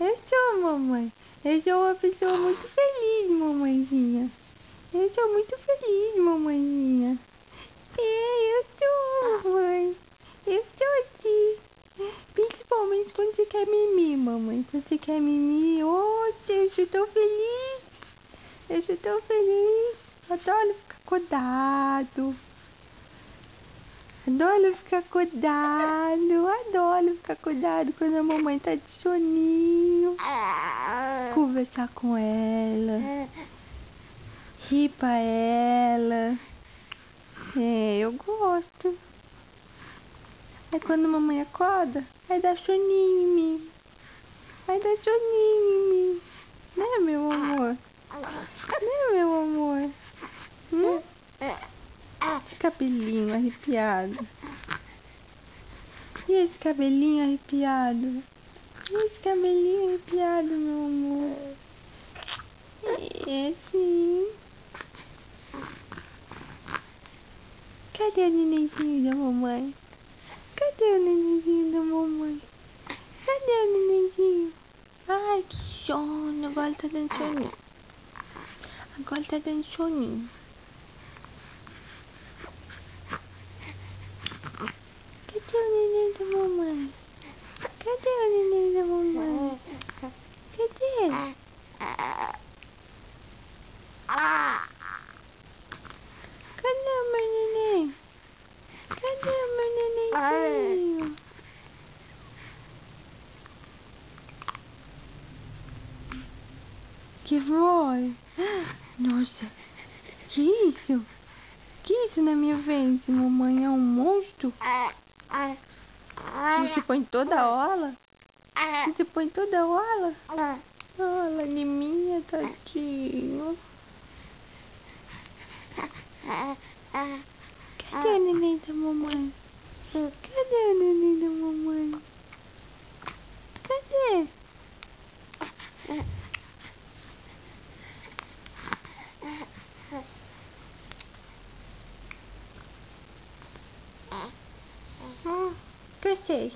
Eu sou, mamãe. Eu sou uma pessoa muito feliz, mamãezinha. Eu sou muito feliz, mamãezinha. Eu sou, mamãe. Eu sou sim. Principalmente quando você quer mimir, mamãe. Quando você quer mimir, oxe, eu sou tão feliz. Eu sou tão feliz. Adoro ficar acordado. Adoro ficar acordado. Adoro ficar acordado quando a mamãe tá de soninho. Conversar com ela. Rir pra ela. É, eu gosto. Aí quando a mamãe acorda, aí dá soninho em mim. Aí dá soninho em mim. Né, meu amor? Né, meu amor? Esse cabelinho arrepiado. E esse cabelinho arrepiado? E esse cabelinho arrepiado, meu amor? É, sim. Cadê o nenenzinho da mamãe? Cadê o nenenzinho da mamãe? Cadê o nenenzinho? Ai, que sono. Agora tá dando soninho. Agora tá dando soninho. Cadê o neném da mamãe? Cadê o neném da mamãe? Cadê? Cadê o meu neném? Cadê o meu nenenzinho? Que foi? Nossa, que isso? Que isso na minha frente? Mamãe é um monstro? Você põe toda hora? Você põe toda hora? Ah, lagriminha, tadinho. Cadê o neném da mamãe? Cadê o neném da mamãe? Cadê? Cansei.